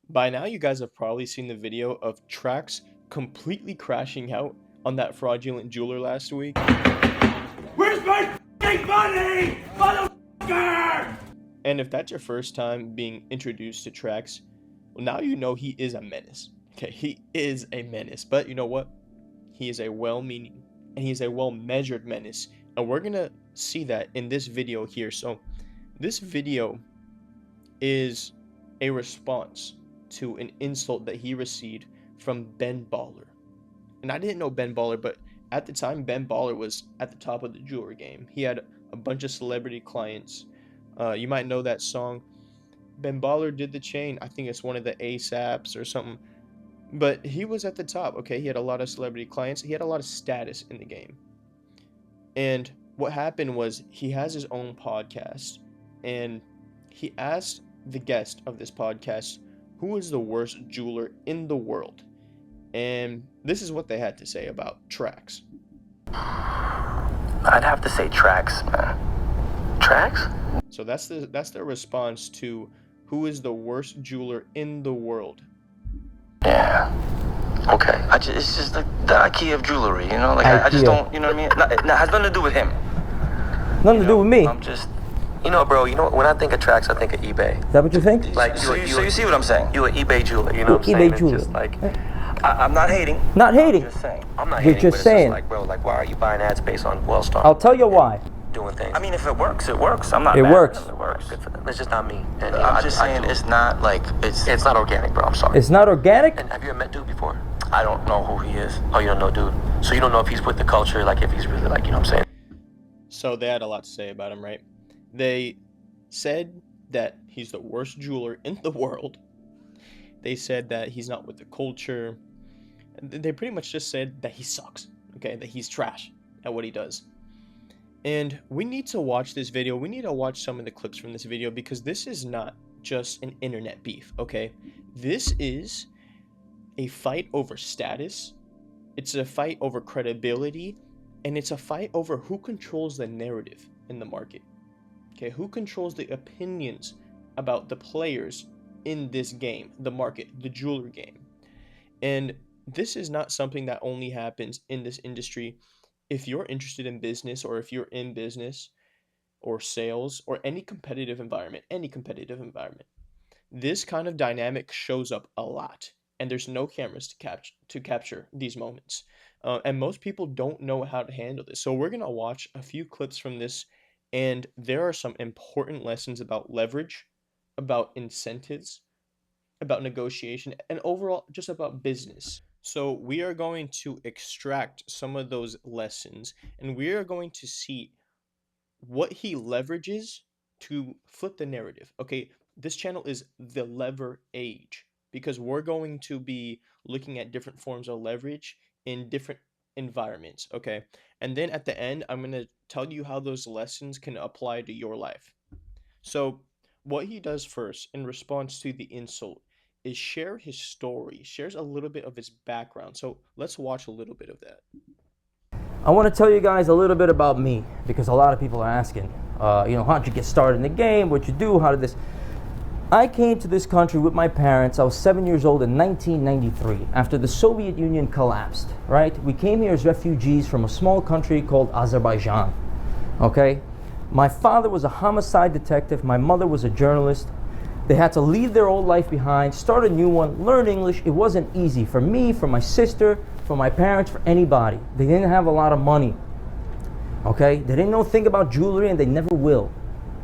By now, you guys have probably seen the video of Trax completely crashing out on that fraudulent jeweler last week. Where's my money, motherfucker? And if that's your first time being introduced to Trax, well, now you know he is a menace. Okay, he is a menace. But you know what? He is a well-meaning and he's a well-measured menace. And we're gonna see that in this video here. So this video is a response to an insult that he received from Ben Baller. And I didn't know Ben Baller, but at the time, Ben Baller was at the top of the jewelry game. He had a bunch of celebrity clients. You might know that song. Ben Baller did the chain. I think it's one of the ASAPs or something. But he was at the top, okay? He had a lot of celebrity clients. He had a lot of status in the game. And what happened was he has his own podcast. And he asked the guest of this podcast, who is the worst jeweler in the world? And this is what they had to say about Trax. I'd have to say Trax, man. Trax? So that's their response to who is the worst jeweler in the world. Yeah. Okay. It's just the IKEA of jewelry, you know? Like I just don't, you know what I mean? It has nothing to do with him. Nothing to do with me. I'm just, bro, when I think of Trax, I think of eBay. Is that what you think? Like, so you see what I'm saying? You're an eBay jeweler, you know what I'm saying? eBay jeweler. It's just like, I'm not hating. Not hating. I'm just saying. I'm not You're hating, just but it's saying. like, bro, like, why are you buying ad space on Wellstar? I'll tell you why. Doing things. I mean, if it works, it works. I'm not It mad. works. It works. Good for them. It's just not me. And I'm just saying, it's not like it's not organic, bro. I'm sorry. It's not organic? And have you ever met dude before? I don't know who he is. Oh, you don't know dude. So you don't know if he's with the culture, like if he's really like, you know what I'm saying? So they had a lot to say about him, right? They said that he's the worst jeweler in the world. They said that he's not with the culture. They pretty much just said that he sucks, okay? That he's trash at what he does. And we need to watch this video. We need to watch some of the clips from this video because this is not just an internet beef, okay? This is a fight over status. It's a fight over credibility. And it's a fight over who controls the narrative in the market. Okay, who controls the opinions about the players in this game, the market, the jewelry game. And this is not something that only happens in this industry. If you're interested in business or if you're in business or sales or any competitive environment, this kind of dynamic shows up a lot. And there's no cameras to capture these moments. And most people don't know how to handle this. So we're going to watch a few clips from this. And there are some important lessons about leverage, about incentives, about negotiation, and overall just about business. So we are going to extract some of those lessons and we are going to see what he leverages to flip the narrative. Okay, this channel is the lever age because we're going to be looking at different forms of leverage in different environments, okay? And then at the end, I'm going to tell you how those lessons can apply to your life. So what he does first in response to the insult is share his story, shares a little bit of his background. So let's watch a little bit of that. I want to tell you guys a little bit about me because a lot of people are asking, how'd you get started in the game? What'd you do? How did this? I came to this country with my parents. I was 7 years old in 1993 after the Soviet Union collapsed, right? We came here as refugees from a small country called Azerbaijan, okay? My father was a homicide detective. My mother was a journalist. They had to leave their old life behind, start a new one, learn English. It wasn't easy for me, for my sister, for my parents, for anybody. They didn't have a lot of money, okay? They didn't know think about jewelry and they never will,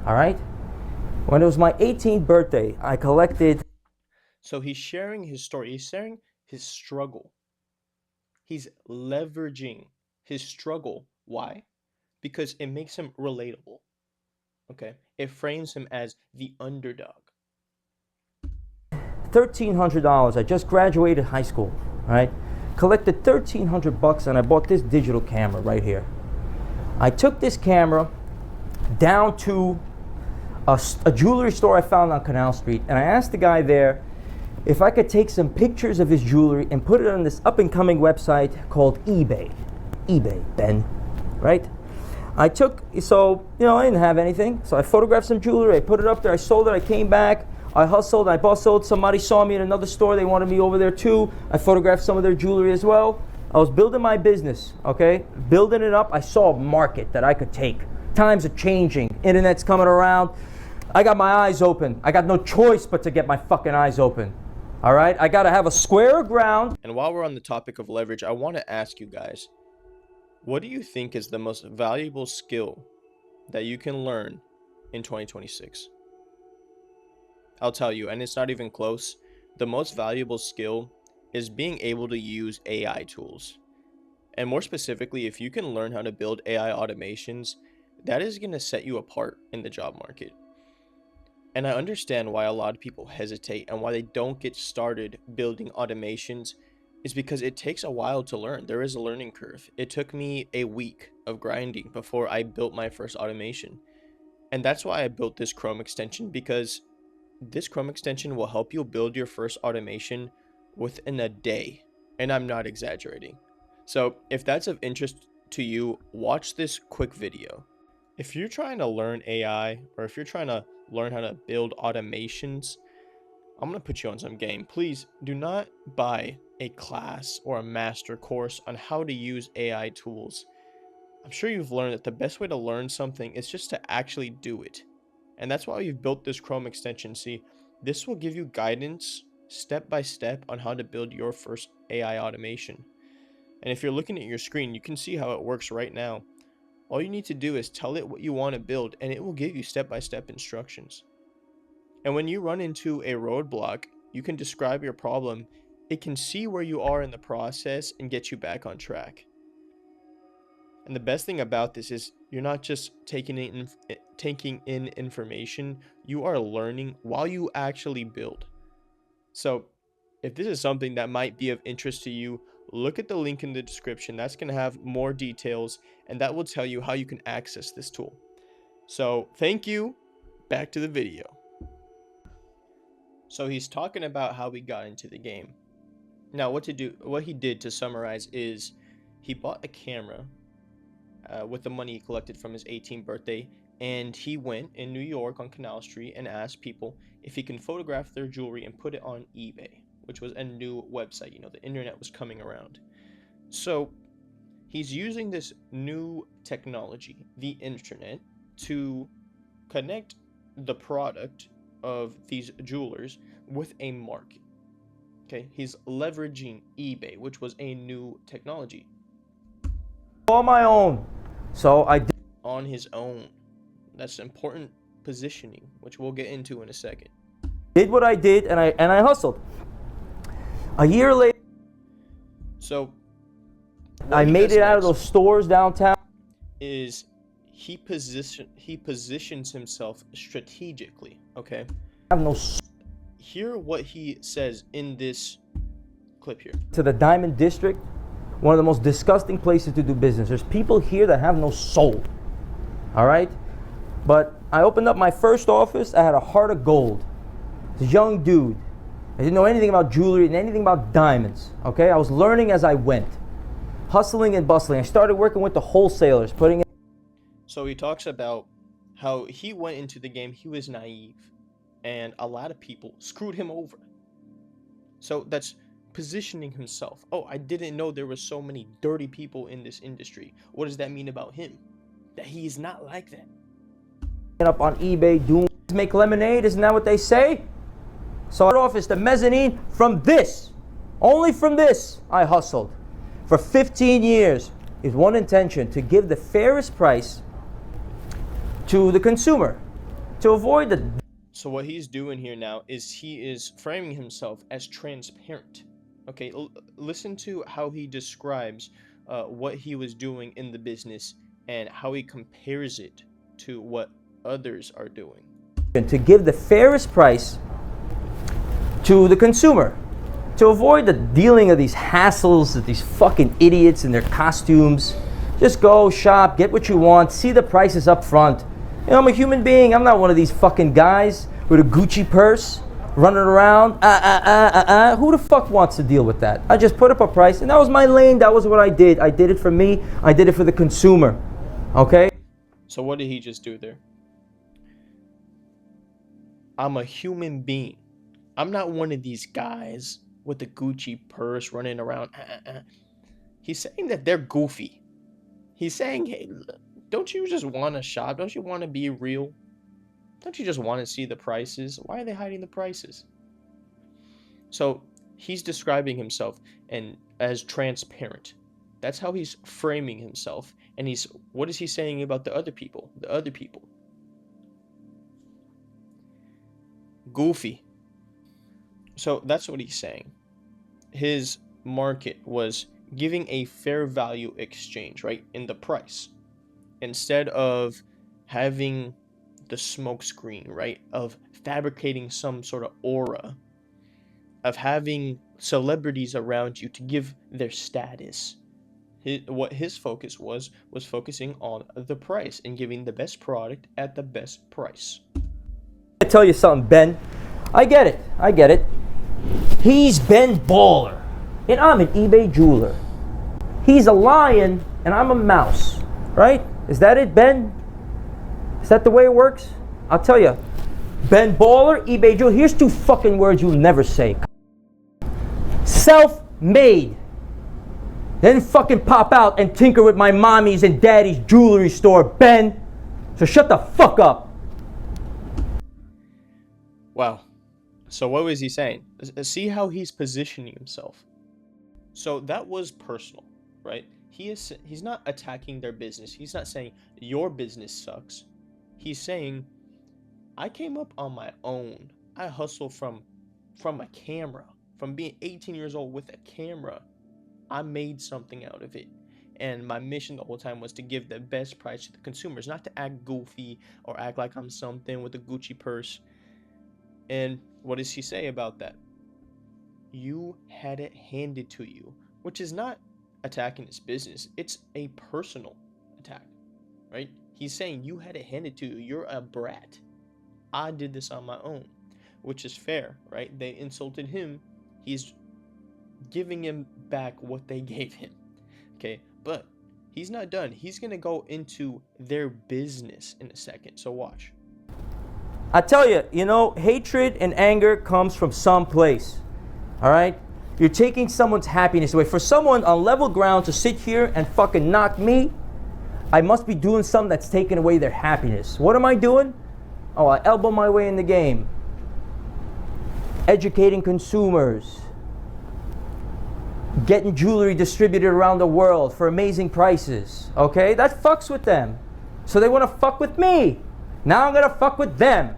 all right? When it was my 18th birthday, I collected. So he's sharing his story. He's sharing his struggle. He's leveraging his struggle. Why? Because it makes him relatable. Okay? It frames him as the underdog. $1,300. I just graduated high school, right? Collected $1,300 and I bought this digital camera right here. I took this camera down to a jewelry store I found on Canal Street, and I asked the guy there if I could take some pictures of his jewelry and put it on this up-and-coming website called eBay. eBay, Ben, right? I didn't have anything, so I photographed some jewelry, I put it up there, I sold it, I came back. I hustled, I bustled. Somebody saw me in another store. They wanted me over there too. I photographed some of their jewelry as well. I was building my business, okay? Building it up. I saw a market that I could take. Times are changing. Internet's coming around. I got my eyes open. I got no choice but to get my fucking eyes open. All right? I got to have a square of ground. And while we're on the topic of leverage, I want to ask you guys, what do you think is the most valuable skill that you can learn in 2026? I'll tell you, and it's not even close. The most valuable skill is being able to use AI tools. And more specifically, if you can learn how to build AI automations, that is going to set you apart in the job market. And I understand why a lot of people hesitate and why they don't get started building automations is because it takes a while to learn. There is a learning curve. It took me a week of grinding before I built my first automation. And that's why I built this Chrome extension, because this Chrome extension will help you build your first automation within a day. And I'm not exaggerating. So if that's of interest to you, watch this quick video. If you're trying to learn AI, or if you're trying to learn how to build automations, I'm going to put you on some game. Please do not buy a class or a master course on how to use AI tools. I'm sure you've learned that the best way to learn something is just to actually do it. And that's why we've built this Chrome extension. See, this will give you guidance step by step on how to build your first AI automation. And if you're looking at your screen, you can see how it works right now. All you need to do is tell it what you want to build, and it will give you step-by-step instructions. And when you run into a roadblock, you can describe your problem. It can see where you are in the process and get you back on track. And the best thing about this is you're not just taking in information, you are learning while you actually build. So if this is something that might be of interest to you, look at the link in the description. That's going to have more details, and that will tell you how you can access this tool. So thank you. Back to the video. So he's talking about how he got into the game. Now what he did to summarize is he bought a camera with the money he collected from his 18th birthday, and he went in New York on Canal Street and asked people if he can photograph their jewelry and put it on eBay, which was a new website. You know, the internet was coming around. So he's using this new technology, the internet, to connect the product of these jewelers with a market. Okay, he's leveraging eBay, which was a new technology. On my own. So I did. On his own. That's important positioning, which we'll get into in a second. Did what I did, and I hustled. A year later, so I made it out of those stores downtown. Is he positions himself strategically, okay? I have no. Hear what he says in this clip here. To the Diamond District, one of the most disgusting places to do business. There's people here that have no soul. All right? But I opened up my first office. I had a heart of gold. This young dude. I didn't know anything about jewelry and anything about diamonds. Okay? I was learning as I went. Hustling and bustling. I started working with the wholesalers, putting in. So he talks about how he went into the game, he was naive, and a lot of people screwed him over. So that's positioning himself. Oh, I didn't know there were so many dirty people in this industry. What does that mean about him? That he is not like that. Up on eBay, doing make lemonade, isn't that what they say? So I office the mezzanine from this. Only from this I hustled. For 15 years is one intention: to give the fairest price to the consumer, to avoid the. So what he's doing here now is he is framing himself as transparent. Okay, listen to how he describes what he was doing in the business and how he compares it to what others are doing. To give the fairest price to the consumer, to avoid the dealing of these hassles of these fucking idiots in their costumes. Just go shop, get what you want, see the prices up front. You know, I'm a human being. I'm not one of these fucking guys with a Gucci purse running around. Who the fuck wants to deal with that? I just put up a price, and that was my lane. That was what I did. I did it for me. I did it for the consumer. Okay? So what did he just do there? I'm a human being. I'm not one of these guys with the Gucci purse running around. He's saying that they're goofy. He's saying, hey, don't you just want to shop? Don't you want to be real? Don't you just want to see the prices? Why are they hiding the prices? So he's describing himself and as transparent. That's how he's framing himself. And what is he saying about the other people? The other people. Goofy. So that's what he's saying. His market was giving a fair value exchange, right, in the price, instead of having the smoke screen, right, of fabricating some sort of aura, of having celebrities around you to give their status. What his focus was focusing on the price and giving the best product at the best price. I tell you something, Ben. I get it. He's Ben Baller, and I'm an eBay jeweler. He's a lion, and I'm a mouse, right? Is that it, Ben? Is that the way it works? I'll tell you. Ben Baller, eBay jeweler. Here's two fucking words you'll never say. Self-made. Then fucking pop out and tinker with my mommy's and daddy's jewelry store, Ben. So shut the fuck up. Wow. So what was he saying? See how he's positioning himself. So that was personal, right? He's not attacking their business. He's not saying your business sucks. He's saying I came up on my own. I hustled from a camera, from being 18 years old with a camera. I made something out of it. And my mission the whole time was to give the best price to the consumers, not to act goofy or act like I'm something with a Gucci purse. And what does he say about that? You had it handed to you, which is not attacking his business. It's a personal attack, right? He's saying you had it handed to you. You're a brat. I did this on my own, which is fair, right? They insulted him. He's giving him back what they gave him, okay? But he's not done. He's going to go into their business in a second, so watch. I tell you, hatred and anger comes from some place. All right? You're taking someone's happiness away. For someone on level ground to sit here and fucking knock me, I must be doing something that's taking away their happiness. What am I doing? Oh, I elbow my way in the game. Educating consumers. Getting jewelry distributed around the world for amazing prices. Okay? That fucks with them. So they want to fuck with me. Now I'm going to fuck with them.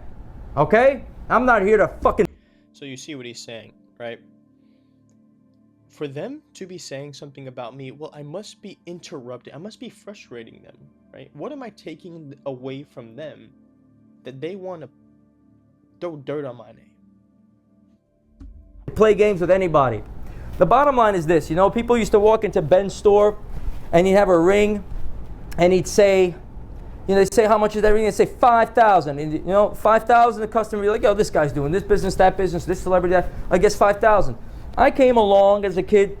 Okay? I'm not here to fucking... So you see what he's saying, right? For them to be saying something about me, well, I must be interrupting. I must be frustrating them, right? What am I taking away from them that they want to throw dirt on my name? Play games with anybody. The bottom line is this. People used to walk into Ben's store and he'd have a ring and he'd say... they say, how much is that ring? They say $5,000. And, 5,000, the customer would be like, yo, this guy's doing this business, this celebrity, that. I guess 5,000. I came along as a kid,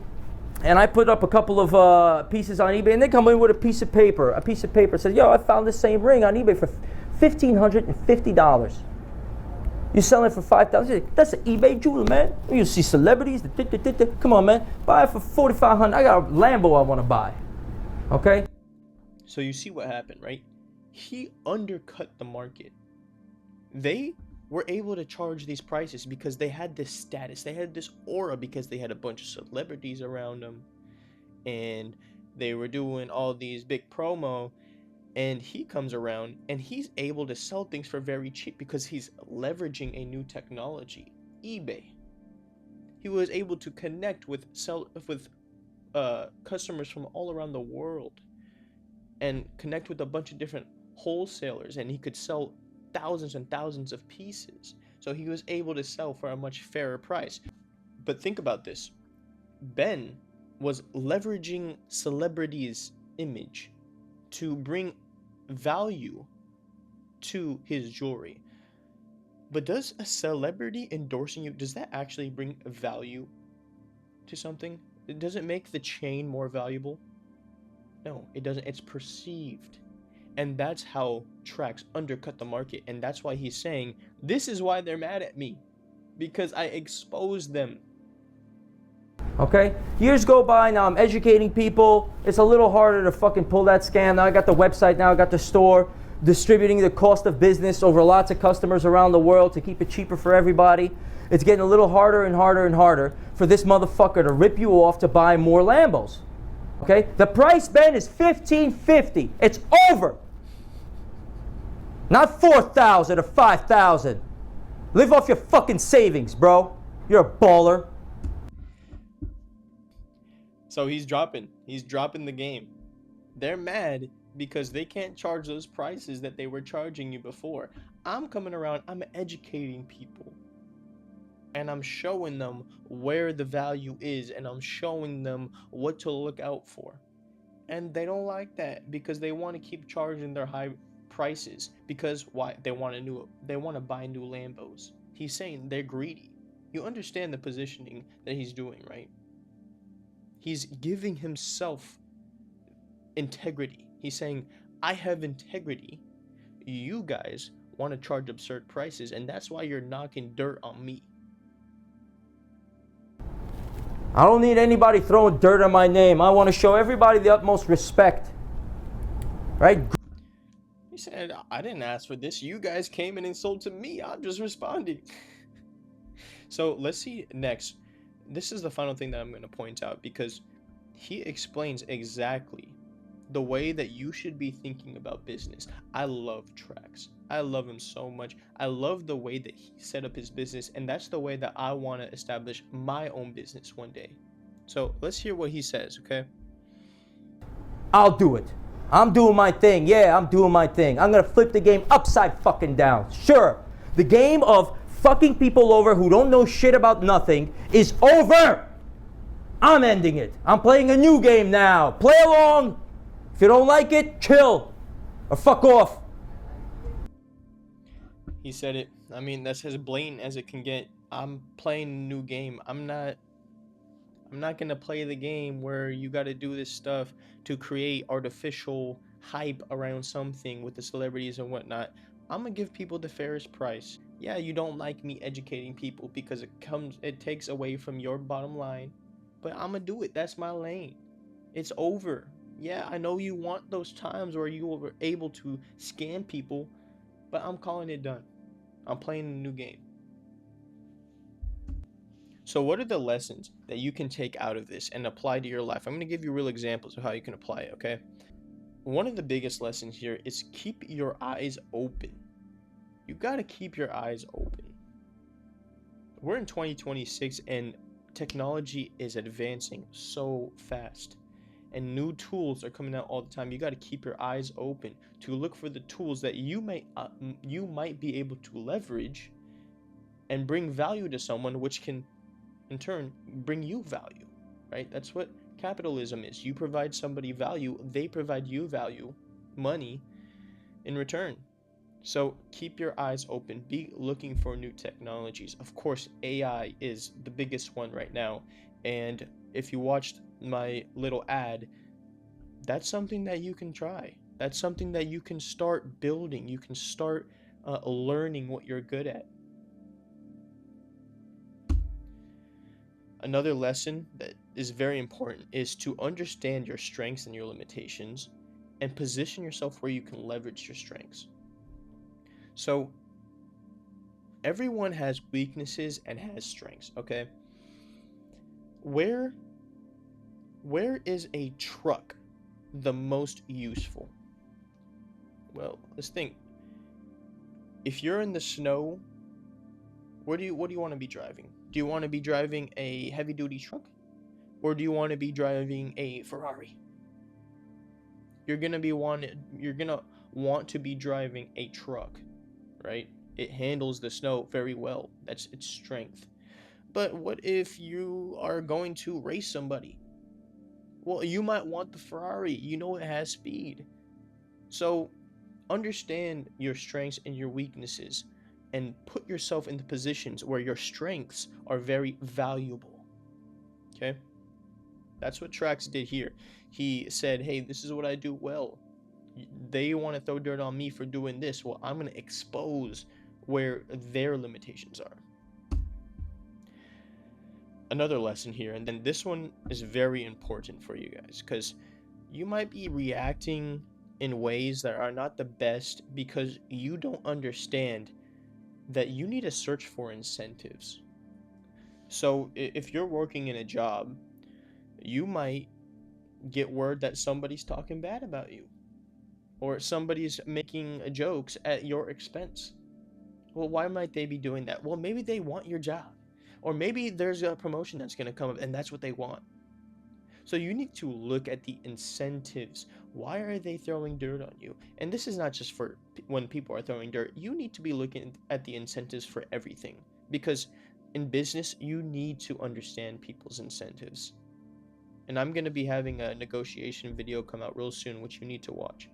and I put up a couple of pieces on eBay, and they come in with a piece of paper. A piece of paper says, yo, I found this same ring on eBay for $1,550. You selling it for $5,000? That's an eBay jeweler, man. You see celebrities. Come on, man. Buy it for $4,500. I got a Lambo I want to buy. Okay? So you see what happened, right? He undercut the market. They were able to charge these prices because they had this status. They had this aura because they had a bunch of celebrities around them. And they were doing all these big promo. And he comes around and he's able to sell things for very cheap because he's leveraging a new technology, eBay. He was able to connect with customers from all around the world and connect with a bunch of different wholesalers, and he could sell thousands and thousands of pieces. So he was able to sell for a much fairer price. But think about this. Ben was leveraging celebrities' image to bring value to his jewelry. But does a celebrity endorsing you, does that actually bring value to something? Does it make the chain more valuable? No, it doesn't. It's perceived. And that's how Trax undercut the market. And that's why he's saying, this is why they're mad at me. Because I exposed them. Okay? Years go by, now I'm educating people. It's a little harder to fucking pull that scam. Now I got the website, now I got the store, distributing the cost of business over lots of customers around the world to keep it cheaper for everybody. It's getting a little harder and harder and harder for this motherfucker to rip you off to buy more Lambos. Okay? The price, Ben, is $1,550. It's over. Not $4,000 or $5,000. Live off your fucking savings, bro. You're a baller. So he's dropping the game. They're mad because they can't charge those prices that they were charging you before. I'm coming around, I'm educating people. And I'm showing them where the value is, and I'm showing them what to look out for. And they don't like that because they want to keep charging their high prices. Because why? They want to buy new Lambos. He's saying they're greedy. You understand the positioning that he's doing, right? He's giving himself integrity. He's saying, I have integrity. You guys want to charge absurd prices, and that's why you're knocking dirt on me. I don't need anybody throwing dirt on my name. I want to show everybody the utmost respect. Right? He said, I didn't ask for this. You guys came and insulted me. I'm just responding. So let's see next. This is the final thing that I'm going to point out, because he explains exactly the way that you should be thinking about business. I love Trax. I love him so much. I love the way that he set up his business, and that's the way that I want to establish my own business one day. So let's hear what he says, okay? I'll do it. I'm doing my thing. Yeah, I'm doing my thing. I'm going to flip the game upside fucking down. Sure, the game of fucking people over who don't know shit about nothing is over. I'm ending it. I'm playing a new game now. Play along. If you don't like it, chill. Or fuck off. He said it. I mean, that's as blatant as it can get. I'm playing a new game. I'm not gonna play the game where you gotta do this stuff to create artificial hype around something with the celebrities and whatnot. I'm gonna give people the fairest price. Yeah, you don't like me educating people because it takes away from your bottom line, but I'm gonna do it. That's my lane. It's over. Yeah, I know you want those times where you were able to scam people, but I'm calling it done. I'm playing a new game. So what are the lessons that you can take out of this and apply to your life? I'm going to give you real examples of how you can apply it, okay? One of the biggest lessons here is keep your eyes open. You got to keep your eyes open. We're in 2026 and technology is advancing so fast. And new tools are coming out all the time. You got to keep your eyes open to look for the tools that you might be able to leverage and bring value to someone, which can in turn bring you value, right? That's what capitalism is. You provide somebody value, they provide you value, money in return. So keep your eyes open. Be looking for new technologies. Of course, AI is the biggest one right now. And if you watched my little ad, that's something that you can try. That's something that you can start building. You can start learning what you're good at. Another lesson that is very important is to understand your strengths and your limitations and position yourself where you can leverage your strengths. So everyone has weaknesses and has strengths, okay? Where is a truck the most useful? Well, let's think. If you're in the snow, what do you want to be driving? Do you want to be driving a heavy-duty truck? Or do you want to be driving a Ferrari? You're gonna want to be driving a truck, right? It handles the snow very well. That's its strength. But what if you are going to race somebody? Well, you might want the Ferrari. You know it has speed. So understand your strengths and your weaknesses and put yourself in the positions where your strengths are very valuable. Okay? That's what Trax did here. He said, hey, this is what I do well. They want to throw dirt on me for doing this. Well, I'm going to expose where their limitations are. Another lesson here, and then this one is very important for you guys, because you might be reacting in ways that are not the best because you don't understand that you need to search for incentives. So if you're working in a job, you might get word that somebody's talking bad about you, or somebody's making jokes at your expense. Well, why might they be doing that? Well, maybe they want your job, or maybe there's a promotion that's going to come up and that's what they want. So you need to look at the incentives. Why are they throwing dirt on you? And this is not just for when people are throwing dirt. You need to be looking at the incentives for everything, because in business, you need to understand people's incentives. And I'm going to be having a negotiation video come out real soon, which you need to watch.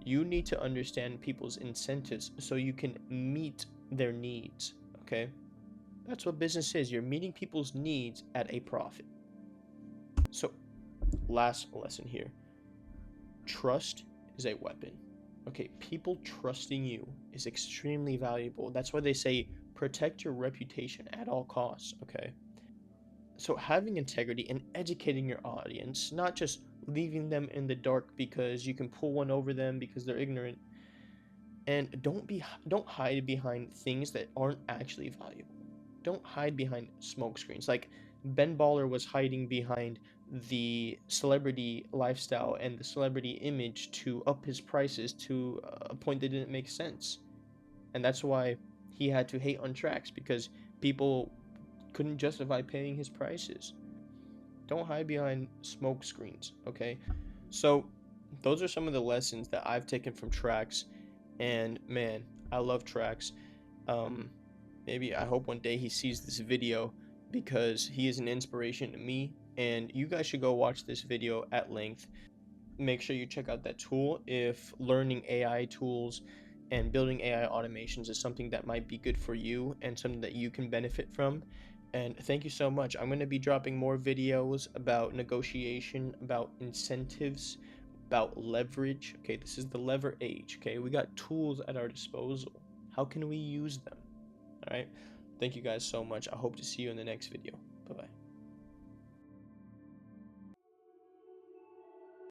You need to understand people's incentives so you can meet their needs, okay? That's what business is. You're meeting people's needs at a profit. So, last lesson here. Trust is a weapon. Okay, people trusting you is extremely valuable. That's why they say protect your reputation at all costs, okay? So having integrity and educating your audience, not just leaving them in the dark because you can pull one over them because they're ignorant. And don't hide behind things that aren't actually valuable. Don't hide behind smoke screens. Like Ben Baller was hiding behind the celebrity lifestyle and the celebrity image to up his prices to a point that didn't make sense. And that's why he had to hate on tracks, because people couldn't justify paying his prices. Don't hide behind smoke screens, okay? So those are some of the lessons that I've taken from tracks, and man, I love tracks. Maybe I hope one day he sees this video, because he is an inspiration to me, and you guys should go watch this video at length. Make sure you check out that tool if learning AI tools and building AI automations is something that might be good for you and something that you can benefit from. And thank you so much. I'm going to be dropping more videos about negotiation, about incentives, about leverage. Okay, this is the lever age. Okay, we got tools at our disposal. How can we use them? All right. Thank you guys so much. I hope to see you in the next video.